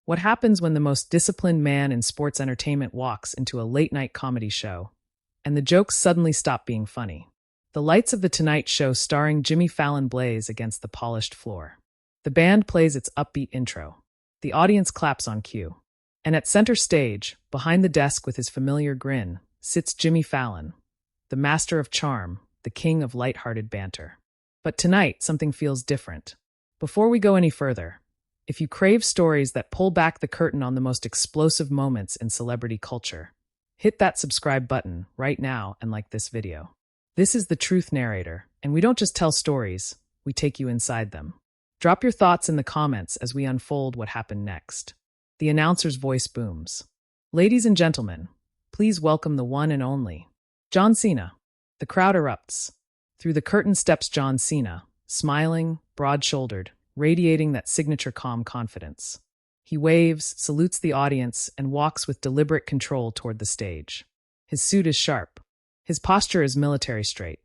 What happens when the most disciplined man in sports entertainment walks into a late-night comedy show, and the jokes suddenly stop being funny? The lights of The Tonight Show starring Jimmy Fallon blaze against the polished floor. The band plays its upbeat intro. The audience claps on cue. And at center stage, behind the desk with his familiar grin, sits Jimmy Fallon, the master of charm, the king of lighthearted banter. But tonight, something feels different. Before we go any further, if you crave stories that pull back the curtain on the most explosive moments in celebrity culture, hit that subscribe button right now and like this video. This is The Truth Narrator, and we don't just tell stories, we take you inside them. Drop your thoughts in the comments as we unfold what happened next. The announcer's voice booms. Ladies and gentlemen, please welcome the one and only John Cena. The crowd erupts. Through the curtain steps John Cena, smiling, broad-shouldered, radiating that signature calm confidence. He waves, salutes the audience, and walks with deliberate control toward the stage. His suit is sharp. His posture is military straight.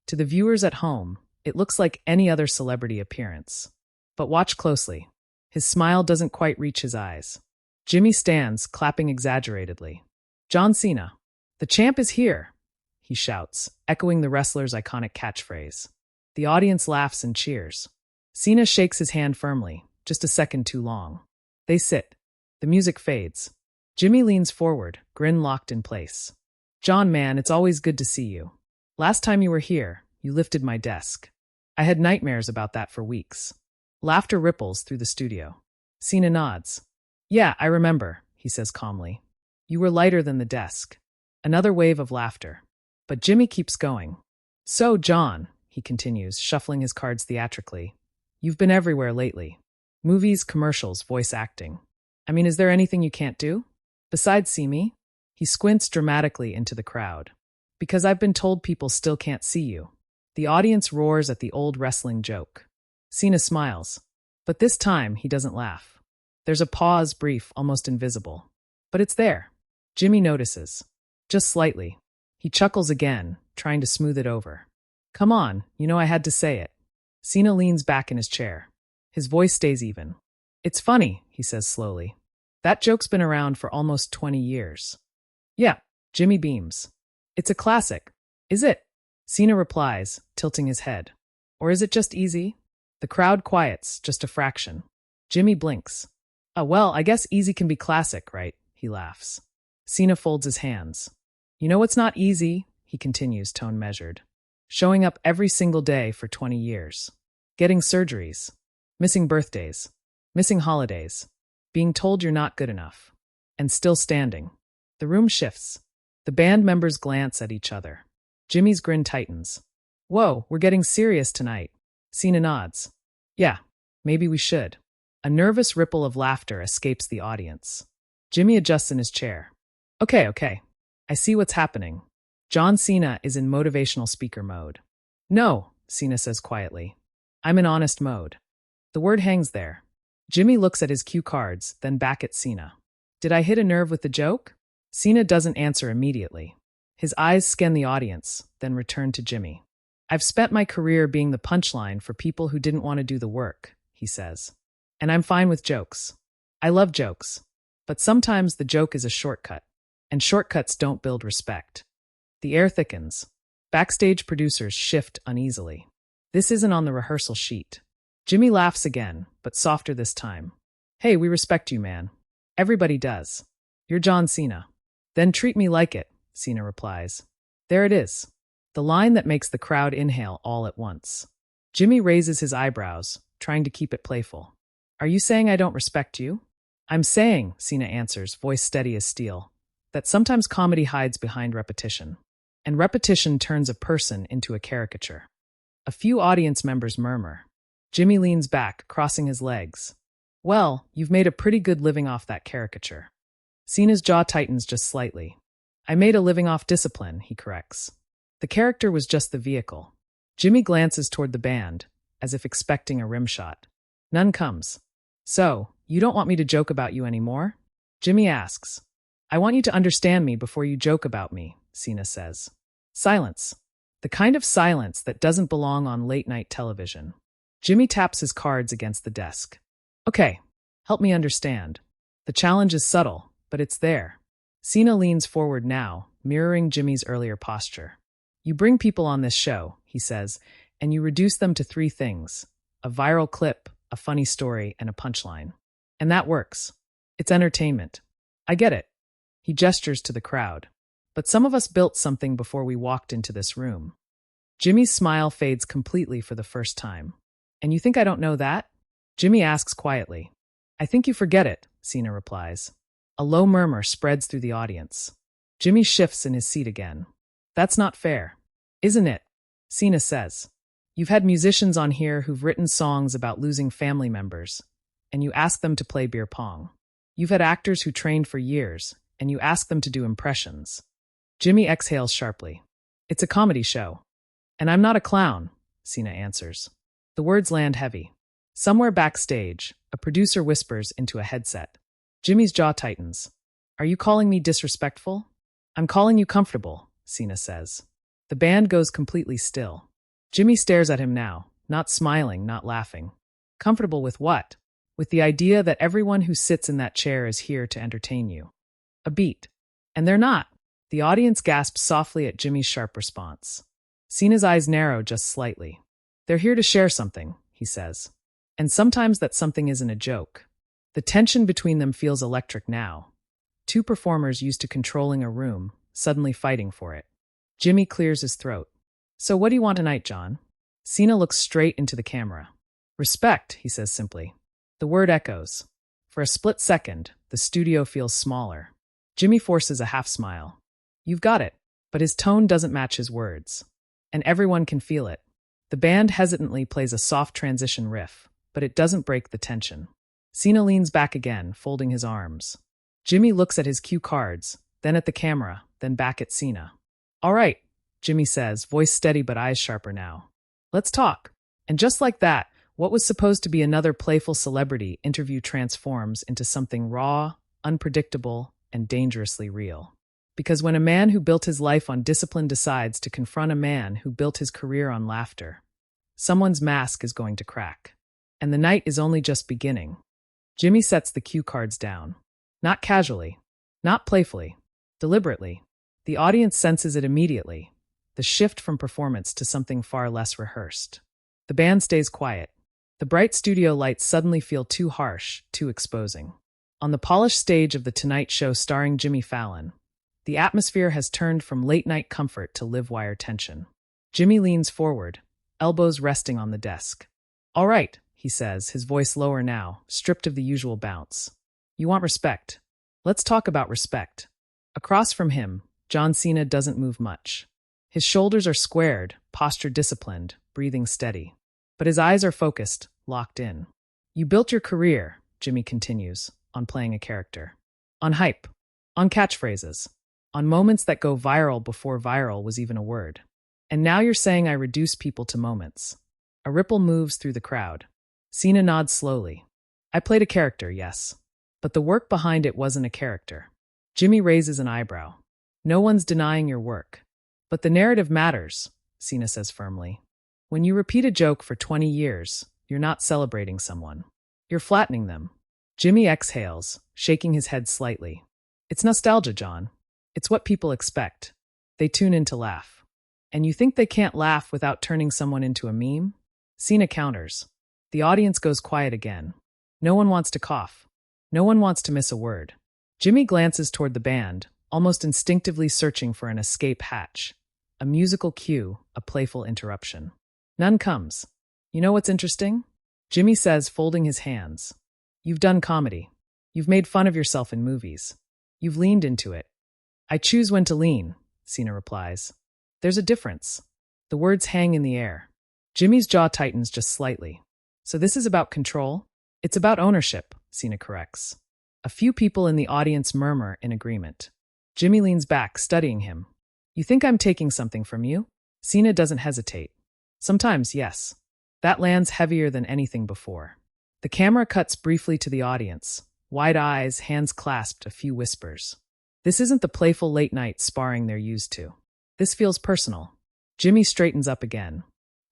To the viewers at home, it looks like any other celebrity appearance. But watch closely. His smile doesn't quite reach his eyes. Jimmy stands, clapping exaggeratedly. John Cena, the champ is here, he shouts, echoing the wrestler's iconic catchphrase. The audience laughs and cheers. Cena shakes his hand firmly, just a second too long. They sit. The music fades. Jimmy leans forward, grin locked in place. John, man, it's always good to see you. Last time you were here, you lifted my desk. I had nightmares about that for weeks. Laughter ripples through the studio. Cena nods. Yeah, I remember, he says calmly. You were lighter than the desk. Another wave of laughter. But Jimmy keeps going. So, John, he continues, shuffling his cards theatrically, you've been everywhere lately. Movies, commercials, voice acting. I mean, is there anything you can't do? Besides see me? He squints dramatically into the crowd. Because I've been told people still can't see you. The audience roars at the old wrestling joke. Cena smiles. But this time, he doesn't laugh. There's a pause, brief, almost invisible. But it's there. Jimmy notices. Just slightly. He chuckles again, trying to smooth it over. Come on, you know I had to say it. Cena leans back in his chair. His voice stays even. It's funny, he says slowly. That joke's been around for almost 20 years. Yeah, Jimmy beams. It's a classic. Is it? Cena replies, tilting his head. Or is it just easy? The crowd quiets, just a fraction. Jimmy blinks. Oh, well, I guess easy can be classic, right? He laughs. Cena folds his hands. You know what's not easy? He continues, tone measured. Showing up every single day for 20 years. Getting surgeries. Missing birthdays. Missing holidays. Being told you're not good enough. And still standing. The room shifts. The band members glance at each other. Jimmy's grin tightens. Whoa, we're getting serious tonight. Cena nods. Yeah, maybe we should. A nervous ripple of laughter escapes the audience. Jimmy adjusts in his chair. Okay. I see what's happening. John Cena is in motivational speaker mode. No, Cena says quietly. I'm in honest mode. The word hangs there. Jimmy looks at his cue cards, then back at Cena. Did I hit a nerve with the joke? Cena doesn't answer immediately. His eyes scan the audience, then return to Jimmy. I've spent my career being the punchline for people who didn't want to do the work, he says. And I'm fine with jokes. I love jokes. But sometimes the joke is a shortcut. And shortcuts don't build respect. The air thickens. Backstage producers shift uneasily. This isn't on the rehearsal sheet. Jimmy laughs again, but softer this time. Hey, we respect you, man. Everybody does. You're John Cena. Then treat me like it, Cena replies. There it is. The line that makes the crowd inhale all at once. Jimmy raises his eyebrows, trying to keep it playful. Are you saying I don't respect you? I'm saying, Cena answers, voice steady as steel, that sometimes comedy hides behind repetition. And repetition turns a person into a caricature. A few audience members murmur. Jimmy leans back, crossing his legs. Well, you've made a pretty good living off that caricature. Cena's jaw tightens just slightly. I made a living off discipline, he corrects. The character was just the vehicle. Jimmy glances toward the band, as if expecting a rim shot. None comes. So, you don't want me to joke about you anymore? Jimmy asks. I want you to understand me before you joke about me, Cena says. Silence. The kind of silence that doesn't belong on late-night television. Jimmy taps his cards against the desk. Okay, help me understand. The challenge is subtle, but it's there. Cena leans forward now, mirroring Jimmy's earlier posture. You bring people on this show, he says, and you reduce them to three things: a viral clip, a funny story, and a punchline. And that works. It's entertainment. I get it. He gestures to the crowd. But some of us built something before we walked into this room. Jimmy's smile fades completely for the first time. And you think I don't know that? Jimmy asks quietly. I think you forget it, Cena replies. A low murmur spreads through the audience. Jimmy shifts in his seat again. That's not fair. Isn't it? Cena says. You've had musicians on here who've written songs about losing family members, and you ask them to play beer pong. You've had actors who trained for years, and you ask them to do impressions. Jimmy exhales sharply. It's a comedy show. And I'm not a clown, Cena answers. The words land heavy. Somewhere backstage, a producer whispers into a headset. Jimmy's jaw tightens. Are you calling me disrespectful? I'm calling you comfortable, Cena says. The band goes completely still. Jimmy stares at him now, not smiling, not laughing. Comfortable with what? With the idea that everyone who sits in that chair is here to entertain you. A beat. And they're not. The audience gasps softly at Jimmy's sharp response. Cena's eyes narrow just slightly. They're here to share something, he says. And sometimes that something isn't a joke. The tension between them feels electric now. Two performers used to controlling a room, suddenly fighting for it. Jimmy clears his throat. So what do you want tonight, John? Cena looks straight into the camera. Respect, he says simply. The word echoes. For a split second, the studio feels smaller. Jimmy forces a half smile. You've got it. But his tone doesn't match his words. And everyone can feel it. The band hesitantly plays a soft transition riff, but it doesn't break the tension. Cena leans back again, folding his arms. Jimmy looks at his cue cards, then at the camera, then back at Cena. All right, Jimmy says, voice steady but eyes sharper now. Let's talk. And just like that, what was supposed to be another playful celebrity interview transforms into something raw, unpredictable, and dangerously real. Because when a man who built his life on discipline decides to confront a man who built his career on laughter, someone's mask is going to crack. And the night is only just beginning. Jimmy sets the cue cards down. Not casually, not playfully, deliberately. The audience senses it immediately, the shift from performance to something far less rehearsed. The band stays quiet. The bright studio lights suddenly feel too harsh, too exposing. On the polished stage of The Tonight Show starring Jimmy Fallon, the atmosphere has turned from late-night comfort to live-wire tension. Jimmy leans forward, elbows resting on the desk. All right, he says, his voice lower now, stripped of the usual bounce. You want respect. Let's talk about respect. Across from him, John Cena doesn't move much. His shoulders are squared, posture disciplined, breathing steady. But his eyes are focused, locked in. You built your career, Jimmy continues, on playing a character. On hype. On catchphrases. On moments that go viral before viral was even a word. And now you're saying I reduce people to moments. A ripple moves through the crowd. Cena nods slowly. I played a character, yes. But the work behind it wasn't a character. Jimmy raises an eyebrow. No one's denying your work. But the narrative matters, Cena says firmly. When you repeat a joke for 20 years, you're not celebrating someone. You're flattening them. Jimmy exhales, shaking his head slightly. It's nostalgia, John. It's what people expect. They tune in to laugh. And you think they can't laugh without turning someone into a meme? Cena counters. The audience goes quiet again. No one wants to cough. No one wants to miss a word. Jimmy glances toward the band, almost instinctively searching for an escape hatch. A musical cue, a playful interruption. None comes. You know what's interesting? Jimmy says, folding his hands. You've done comedy. You've made fun of yourself in movies. You've leaned into it. I choose when to lean, Cena replies. There's a difference. The words hang in the air. Jimmy's jaw tightens just slightly. So this is about control? It's about ownership, Cena corrects. A few people in the audience murmur in agreement. Jimmy leans back, studying him. You think I'm taking something from you? Cena doesn't hesitate. Sometimes, yes. That lands heavier than anything before. The camera cuts briefly to the audience. Wide eyes, hands clasped, a few whispers. This isn't the playful late-night sparring they're used to. This feels personal. Jimmy straightens up again.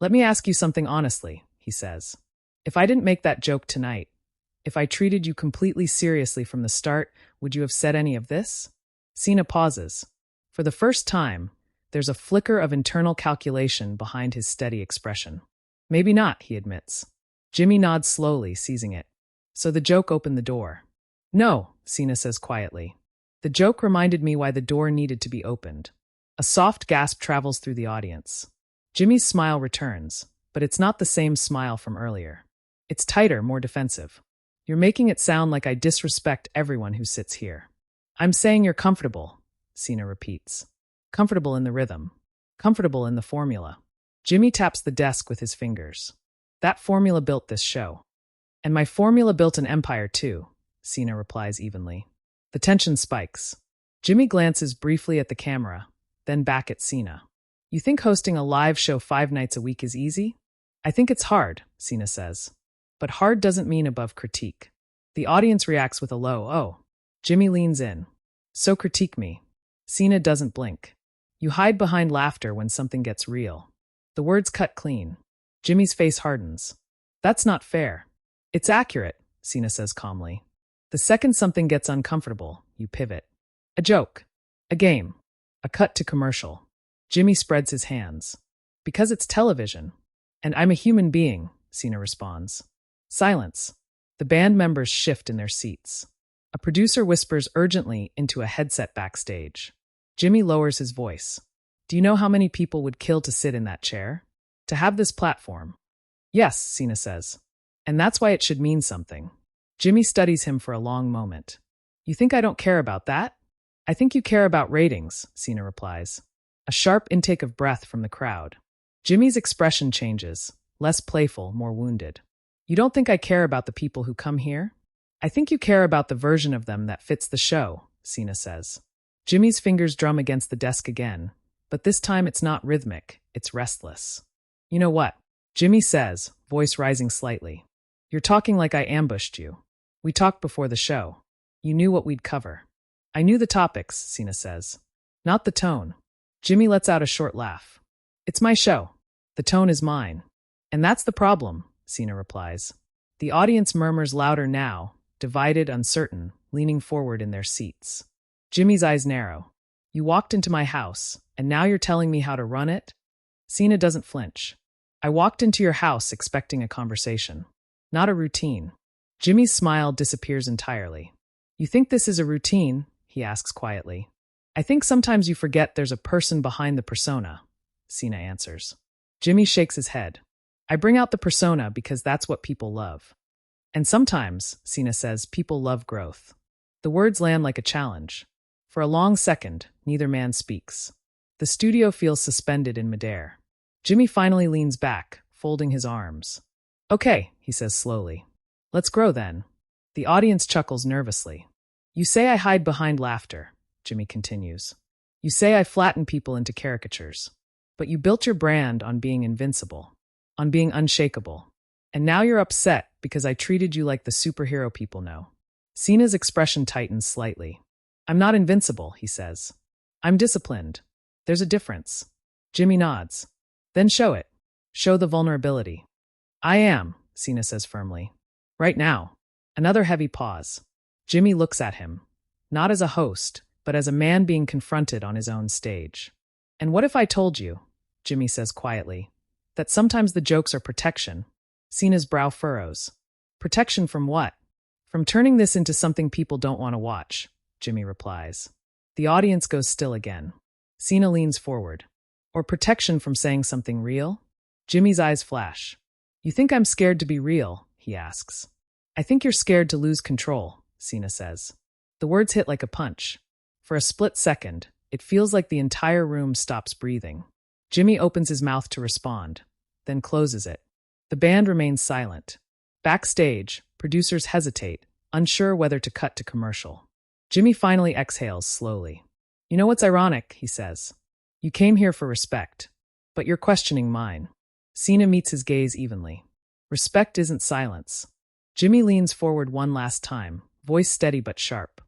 Let me ask you something honestly, he says. If I didn't make that joke tonight, If I treated you completely seriously from the start, would you have said any of this? Cena pauses. For the first time, there's a flicker of internal calculation behind his steady expression. Maybe not, he admits. Jimmy nods slowly, seizing it. So the joke opened the door. No, Cena says quietly. The joke reminded me why the door needed to be opened. A soft gasp travels through the audience. Jimmy's smile returns, but it's not the same smile from earlier. It's tighter, more defensive. You're making it sound like I disrespect everyone who sits here. I'm saying you're comfortable, Cena repeats. Comfortable in the rhythm. Comfortable in the formula. Jimmy taps the desk with his fingers. That formula built this show. And my formula built an empire too, Cena replies evenly. The tension spikes. Jimmy glances briefly at the camera, then back at Cena. You think hosting a live show 5 nights a week is easy? I think it's hard, Cena says. But hard doesn't mean above critique. The audience reacts with a low, oh. Jimmy leans in. So critique me. Cena doesn't blink. You hide behind laughter when something gets real. The words cut clean. Jimmy's face hardens. That's not fair. It's accurate, Cena says calmly. The second something gets uncomfortable, you pivot. A joke. A game. A cut to commercial. Jimmy spreads his hands. Because it's television. And I'm a human being, Cena responds. Silence. The band members shift in their seats. A producer whispers urgently into a headset backstage. Jimmy lowers his voice. Do you know how many people would kill to sit in that chair? To have this platform? Yes, Cena says. And that's why it should mean something. Jimmy studies him for a long moment. You think I don't care about that? I think you care about ratings, Cena replies. A sharp intake of breath from the crowd. Jimmy's expression changes, less playful, more wounded. You don't think I care about the people who come here? I think you care about the version of them that fits the show, Cena says. Jimmy's fingers drum against the desk again, but this time it's not rhythmic, it's restless. You know what? Jimmy says, voice rising slightly. You're talking like I ambushed you. We talked before the show. You knew what we'd cover. I knew the topics, Cena says. Not the tone. Jimmy lets out a short laugh. It's my show. The tone is mine. And that's the problem, Cena replies. The audience murmurs louder now, divided, uncertain, leaning forward in their seats. Jimmy's eyes narrow. You walked into my house, and now you're telling me how to run it? Cena doesn't flinch. I walked into your house expecting a conversation, not a routine. Jimmy's smile disappears entirely. You think this is a routine? He asks quietly. I think sometimes you forget there's a person behind the persona, Cena answers. Jimmy shakes his head. I bring out the persona because that's what people love. And sometimes, Cena says, people love growth. The words land like a challenge. For a long second, neither man speaks. The studio feels suspended in midair. Jimmy finally leans back, folding his arms. Okay, he says slowly. Let's grow then. The audience chuckles nervously. You say I hide behind laughter, Jimmy continues. You say I flatten people into caricatures. But you built your brand on being invincible, on being unshakable. And now you're upset because I treated you like the superhero people know. Cena's expression tightens slightly. I'm not invincible, he says. I'm disciplined. There's a difference. Jimmy nods. Then show it. Show the vulnerability. I am, Cena says firmly. Right now. Another heavy pause. Jimmy looks at him, not as a host, but as a man being confronted on his own stage. And what if I told you, Jimmy says quietly, that sometimes the jokes are protection? Cena's brow furrows. Protection from what? From turning this into something people don't want to watch, Jimmy replies. The audience goes still again. Cena leans forward. Or protection from saying something real? Jimmy's eyes flash. You think I'm scared to be real? He asks. I think you're scared to lose control, Cena says. The words hit like a punch. For a split second, it feels like the entire room stops breathing. Jimmy opens his mouth to respond, then closes it. The band remains silent. Backstage, producers hesitate, unsure whether to cut to commercial. Jimmy finally exhales slowly. You know what's ironic, he says. You came here for respect, but you're questioning mine. Cena meets his gaze evenly. Respect isn't silence. Jimmy leans forward one last time, voice steady but sharp.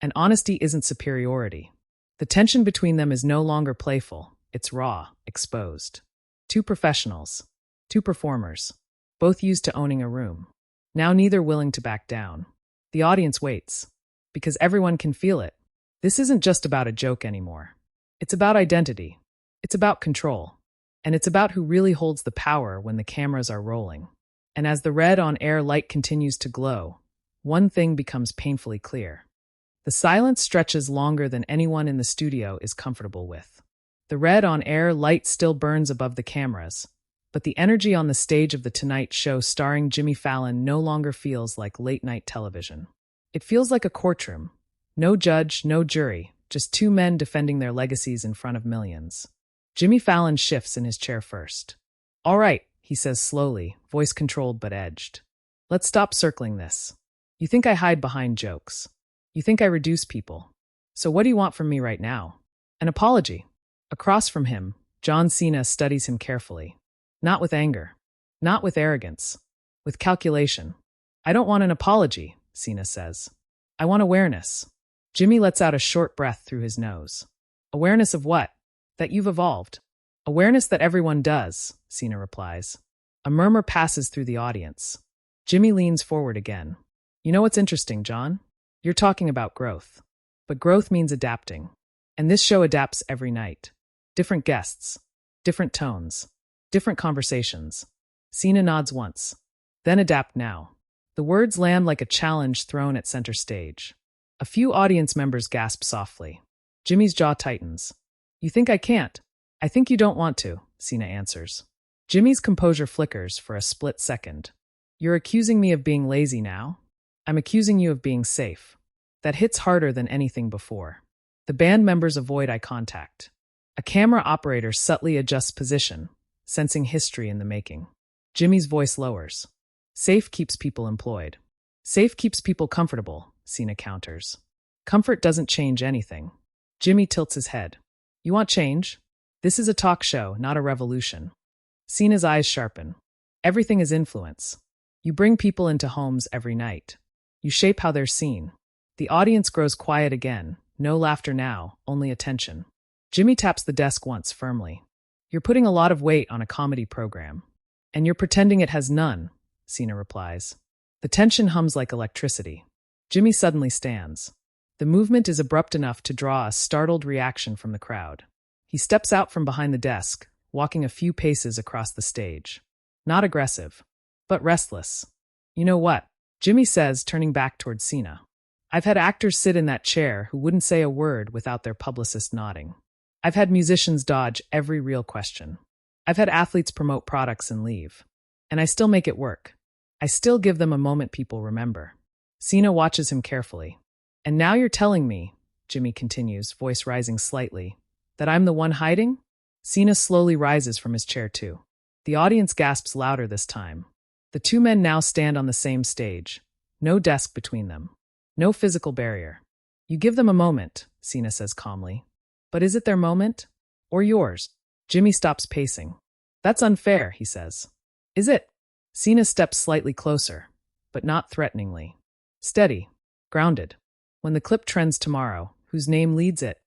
And honesty isn't superiority. The tension between them is no longer playful. It's raw, exposed. Two professionals. Two performers. Both used to owning a room. now neither willing to back down. The audience waits, because everyone can feel it. This isn't just about a joke anymore. It's about identity. It's about control. And it's about who really holds the power when the cameras are rolling. And as the red on-air light continues to glow, one thing becomes painfully clear. The silence stretches longer than anyone in the studio is comfortable with. The red on-air light still burns above the cameras, but the energy on the stage of The Tonight Show starring Jimmy Fallon no longer feels like late-night television. It feels like a courtroom. No judge, no jury, just two men defending their legacies in front of millions. Jimmy Fallon shifts in his chair first. "All right," he says slowly, voice controlled but edged. "Let's stop circling this. You think I hide behind jokes. You think I reduce people. So what do you want from me right now?" An apology. Across from him, John Cena studies him carefully. Not with anger. Not with arrogance. With calculation. "I don't want an apology," Cena says. "I want awareness." Jimmy lets out a short breath through his nose. "Awareness of what?" "That you've evolved." "Awareness that everyone does," Cena replies. A murmur passes through the audience. Jimmy leans forward again. "You know what's interesting, John? You're talking about growth. But growth means adapting. And this show adapts every night. Different guests. Different tones. Different conversations." Cena nods once. "Then adapt now." The words land like a challenge thrown at center stage. A few audience members gasp softly. Jimmy's jaw tightens. "You think I can't?" "I think you don't want to," Cena answers. Jimmy's composure flickers for a split second. "You're accusing me of being lazy now?" "I'm accusing you of being safe." That hits harder than anything before. The band members avoid eye contact. A camera operator subtly adjusts position, sensing history in the making. Jimmy's voice lowers. "Safe keeps people employed. Safe keeps people comfortable," Cena counters. "Comfort doesn't change anything." Jimmy tilts his head. "You want change? This is a talk show, not a revolution." Cena's eyes sharpen. "Everything is influence. You bring people into homes every night. You shape how they're seen." The audience grows quiet again. No laughter now, only attention. Jimmy taps the desk once firmly. "You're putting a lot of weight on a comedy program. And you're pretending it has none," Cena replies. The tension hums like electricity. Jimmy suddenly stands. The movement is abrupt enough to draw a startled reaction from the crowd. He steps out from behind the desk, walking a few paces across the stage. Not aggressive, but restless. "You know what?" Jimmy says, turning back toward Cena. "I've had actors sit in that chair who wouldn't say a word without their publicist nodding. I've had musicians dodge every real question. I've had athletes promote products and leave. And I still make it work. I still give them a moment people remember." Cena watches him carefully. "And now you're telling me," Jimmy continues, voice rising slightly, "that I'm the one hiding?" Cena slowly rises from his chair too. The audience gasps louder this time. The two men now stand on the same stage. No desk between them. No physical barrier. "You give them a moment," Cena says calmly. "But is it their moment? Or yours?" Jimmy stops pacing. "That's unfair," he says. "Is it?" Cena steps slightly closer, but not threateningly. Steady. Grounded. "When the clip trends tomorrow, whose name leads it?"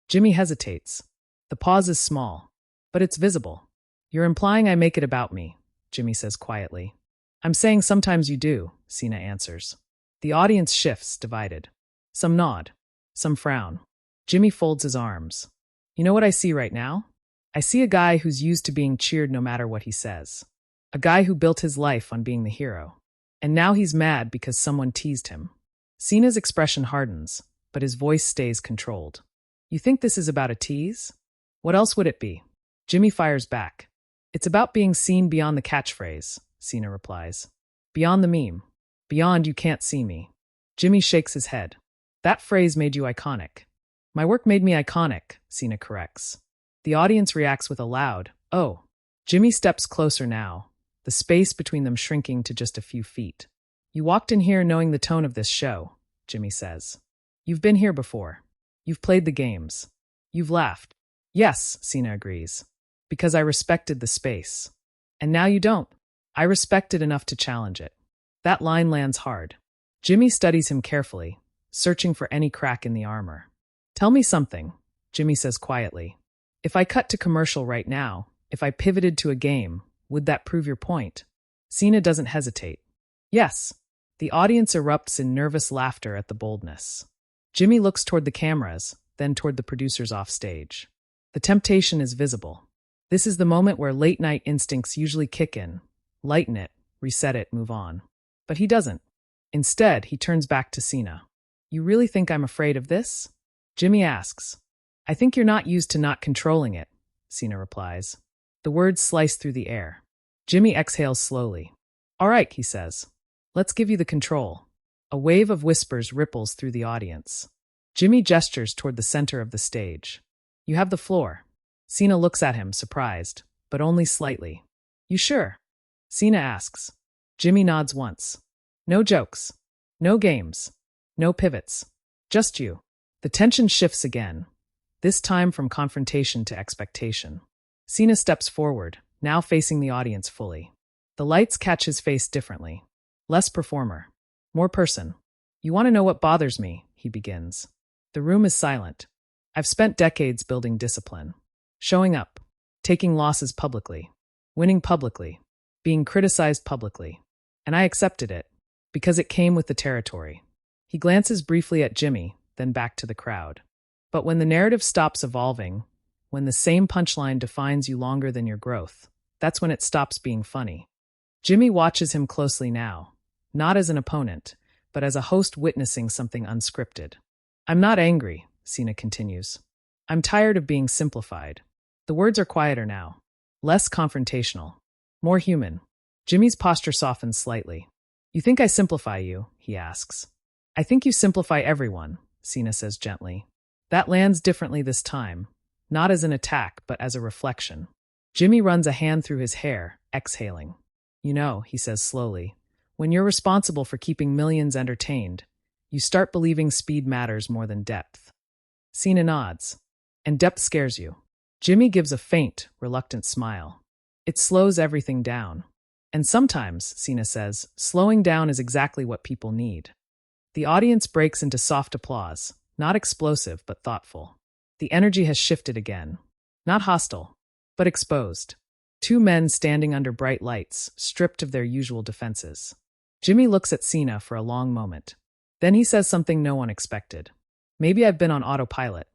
Jimmy hesitates. The pause is small, but it's visible. "You're implying I make it about me," Jimmy says quietly. "I'm saying sometimes you do," Cena answers. The audience shifts, divided. Some nod. Some frown. Jimmy folds his arms. "You know what I see right now? I see a guy who's used to being cheered no matter what he says. A guy who built his life on being the hero. And now he's mad because someone teased him." Cena's expression hardens, but his voice stays controlled. "You think this is about a tease? What else would it be?" Jimmy fires back. "It's about being seen beyond the catchphrase," Cena replies. "Beyond the meme. Beyond you can't see me." Jimmy shakes his head. "That phrase made you iconic." "My work made me iconic," Cena corrects. The audience reacts with a loud, "Oh." Jimmy steps closer now, the space between them shrinking to just a few feet. "You walked in here knowing the tone of this show," Jimmy says. "You've been here before. You've played the games. You've laughed." "Yes," Cena agrees. "Because I respected the space. And now you don't. I respect it enough to challenge it." That line lands hard. Jimmy studies him carefully, searching for any crack in the armor. "Tell me something," Jimmy says quietly. "If I cut to commercial right now, if I pivoted to a game, would that prove your point?" Cena doesn't hesitate. Yes. The audience erupts in nervous laughter at the boldness. Jimmy looks toward the cameras, then toward the producers off stage. The temptation is visible. This is the moment where late-night instincts usually kick in. Lighten it, reset it, move on. But he doesn't. Instead, he turns back to Cena. You really think I'm afraid of this? Jimmy asks. I think you're not used to not controlling it, Cena replies. The words slice through the air. Jimmy exhales slowly. All right, he says. Let's give you the control. A wave of whispers ripples through the audience. Jimmy gestures toward the center of the stage. You have the floor. Cena looks at him, surprised, but only slightly. You sure? Cena asks. Jimmy nods once. No jokes. No games. No pivots. Just you. The tension shifts again, this time from confrontation to expectation. Cena steps forward, now facing the audience fully. The lights catch his face differently. Less performer. More person. You want to know what bothers me, he begins. The room is silent. I've spent decades building discipline. Showing up. Taking losses publicly. Winning publicly. Being criticized publicly. And I accepted it, because it came with the territory. He glances briefly at Jimmy, then back to the crowd. But when the narrative stops evolving, when the same punchline defines you longer than your growth, that's when it stops being funny. Jimmy watches him closely now, not as an opponent, but as a host witnessing something unscripted. I'm not angry, Cena continues. I'm tired of being simplified. The words are quieter now, less confrontational, more human. Jimmy's posture softens slightly. You think I simplify you? He asks. I think you simplify everyone, Cena says gently. That lands differently this time, not as an attack, but as a reflection. Jimmy runs a hand through his hair, exhaling. You know, he says slowly, when you're responsible for keeping millions entertained, you start believing speed matters more than depth. Cena nods. And depth scares you. Jimmy gives a faint, reluctant smile. It slows everything down. And sometimes, Cena says, slowing down is exactly what people need. The audience breaks into soft applause, not explosive, but thoughtful. The energy has shifted again. Not hostile, but exposed. Two men standing under bright lights, stripped of their usual defenses. Jimmy looks at Cena for a long moment. Then he says something no one expected. Maybe I've been on autopilot.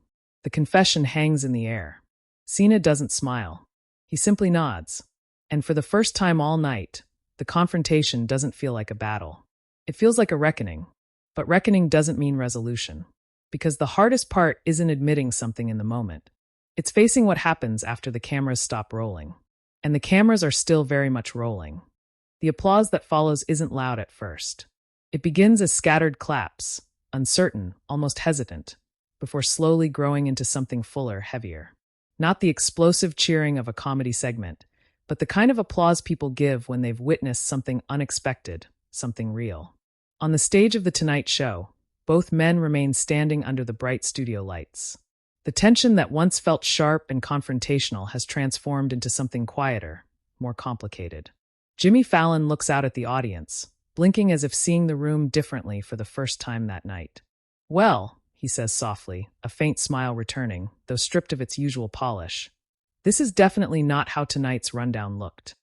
The confession hangs in the air. Cena doesn't smile. He simply nods. And for the first time all night, the confrontation doesn't feel like a battle. It feels like a reckoning. But reckoning doesn't mean resolution. Because the hardest part isn't admitting something in the moment. It's facing what happens after the cameras stop rolling. And the cameras are still very much rolling. The applause that follows isn't loud at first. It begins as scattered claps, uncertain, almost hesitant, before slowly growing into something fuller, heavier. Not the explosive cheering of a comedy segment, but the kind of applause people give when they've witnessed something unexpected, something real. On the stage of The Tonight Show, both men remain standing under the bright studio lights. The tension that once felt sharp and confrontational has transformed into something quieter, more complicated. Jimmy Fallon looks out at the audience, blinking as if seeing the room differently for the first time that night. Well, he says softly, a faint smile returning, though stripped of its usual polish. This is definitely not how tonight's rundown looked.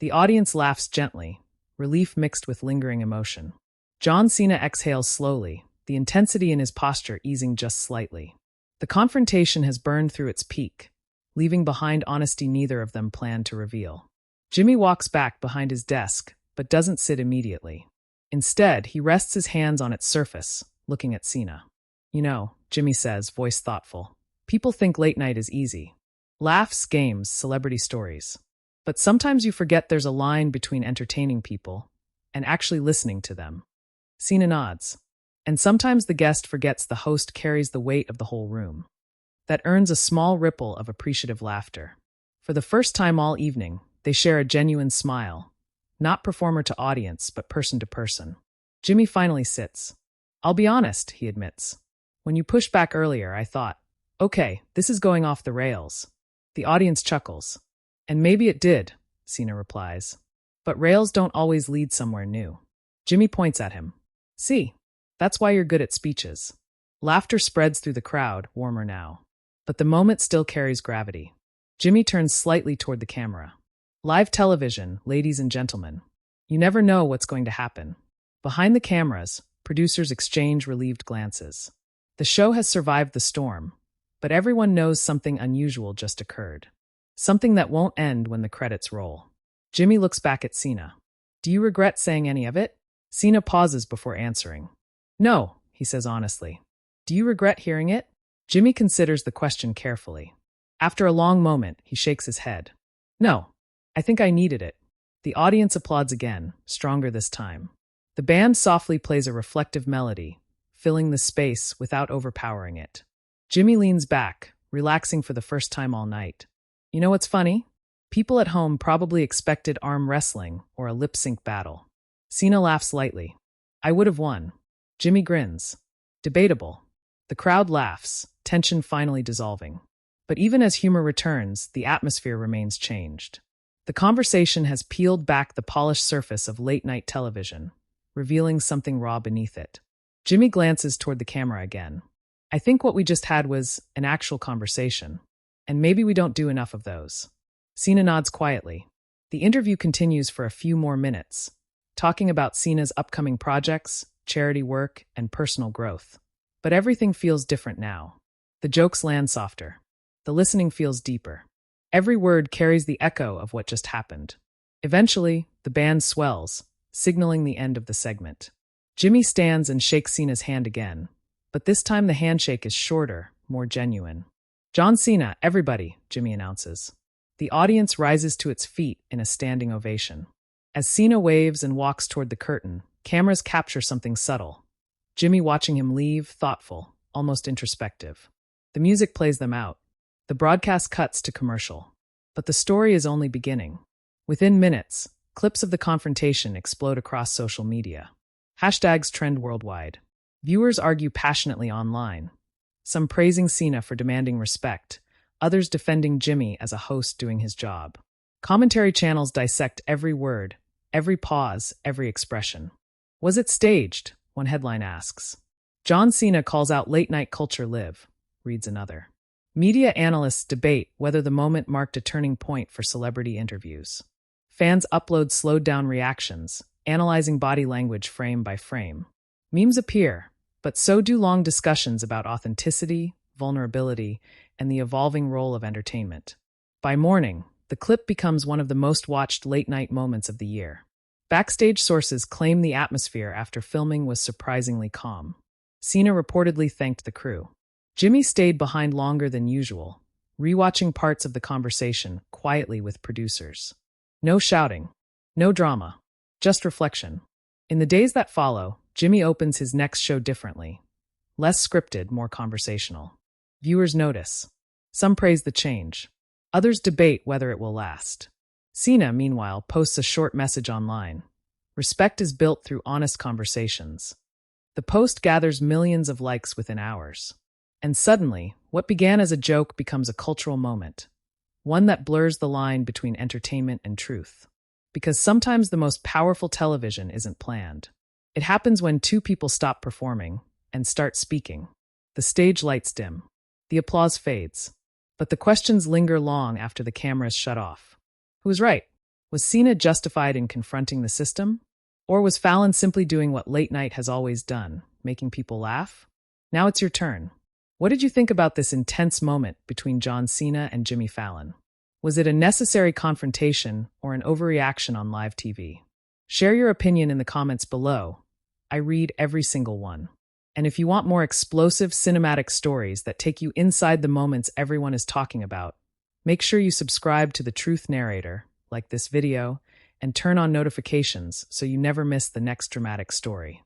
The audience laughs gently, relief mixed with lingering emotion. John Cena exhales slowly, the intensity in his posture easing just slightly. The confrontation has burned through its peak, leaving behind honesty neither of them planned to reveal. Jimmy walks back behind his desk, but doesn't sit immediately. Instead, he rests his hands on its surface, looking at Cena. You know, Jimmy says, voice thoughtful, people think late night is easy. Laughs, games, celebrity stories. But sometimes you forget there's a line between entertaining people and actually listening to them. Cena nods. And sometimes the guest forgets the host carries the weight of the whole room. That earns a small ripple of appreciative laughter. For the first time all evening, they share a genuine smile. Not performer to audience, but person to person. Jimmy finally sits. I'll be honest, he admits. When you pushed back earlier, I thought, okay, this is going off the rails. The audience chuckles. And maybe it did, Cena replies. But rails don't always lead somewhere new. Jimmy points at him. See, that's why you're good at speeches. Laughter spreads through the crowd, warmer now. But the moment still carries gravity. Jimmy turns slightly toward the camera. Live television, ladies and gentlemen. You never know what's going to happen. Behind the cameras, producers exchange relieved glances. The show has survived the storm, but everyone knows something unusual just occurred. Something that won't end when the credits roll. Jimmy looks back at Cena. Do you regret saying any of it? Cena pauses before answering. No, he says honestly. Do you regret hearing it? Jimmy considers the question carefully. After a long moment, he shakes his head. No, I think I needed it. The audience applauds again, stronger this time. The band softly plays a reflective melody, filling the space without overpowering it. Jimmy leans back, relaxing for the first time all night. You know what's funny? People at home probably expected arm wrestling or a lip-sync battle. Cena laughs lightly. I would have won. Jimmy grins. Debatable. The crowd laughs, tension finally dissolving. But even as humor returns, the atmosphere remains changed. The conversation has peeled back the polished surface of late-night television, revealing something raw beneath it. Jimmy glances toward the camera again. I think what we just had was an actual conversation, and maybe we don't do enough of those. Cena nods quietly. The interview continues for a few more minutes, talking about Cena's upcoming projects, charity work, and personal growth. But everything feels different now. The jokes land softer. The listening feels deeper. Every word carries the echo of what just happened. Eventually, the band swells, signaling the end of the segment. Jimmy stands and shakes Cena's hand again, but this time the handshake is shorter, more genuine. John Cena, everybody, Jimmy announces. The audience rises to its feet in a standing ovation. As Cena waves and walks toward the curtain, cameras capture something subtle. Jimmy watching him leave, thoughtful, almost introspective. The music plays them out. The broadcast cuts to commercial. But the story is only beginning. Within minutes, clips of the confrontation explode across social media. Hashtags trend worldwide. Viewers argue passionately online, some praising Cena for demanding respect, others defending Jimmy as a host doing his job. Commentary channels dissect every word, every pause, every expression. Was it staged? One headline asks. John Cena calls out late-night culture live, reads another. Media analysts debate whether the moment marked a turning point for celebrity interviews. Fans upload slowed-down reactions, analyzing body language frame by frame. Memes appear, but so do long discussions about authenticity, vulnerability, and the evolving role of entertainment. By morning, the clip becomes one of the most watched late-night moments of the year. Backstage sources claim the atmosphere after filming was surprisingly calm. Cena reportedly thanked the crew. Jimmy stayed behind longer than usual, rewatching parts of the conversation quietly with producers. No shouting, no drama, just reflection. In the days that follow, Jimmy opens his next show differently. Less scripted, more conversational. Viewers notice. Some praise the change. Others debate whether it will last. Cena, meanwhile, posts a short message online. Respect is built through honest conversations. The post gathers millions of likes within hours. And suddenly, what began as a joke becomes a cultural moment. One that blurs the line between entertainment and truth. Because sometimes the most powerful television isn't planned. It happens when two people stop performing and start speaking. The stage lights dim. The applause fades. But the questions linger long after the cameras shut off. Who was right? Was Cena justified in confronting the system? Or was Fallon simply doing what late night has always done, making people laugh? Now it's your turn. What did you think about this intense moment between John Cena and Jimmy Fallon? Was it a necessary confrontation or an overreaction on live TV? Share your opinion in the comments below. I read every single one. And if you want more explosive cinematic stories that take you inside the moments everyone is talking about, make sure you subscribe to the Truth Narrator, like this video, and turn on notifications so you never miss the next dramatic story.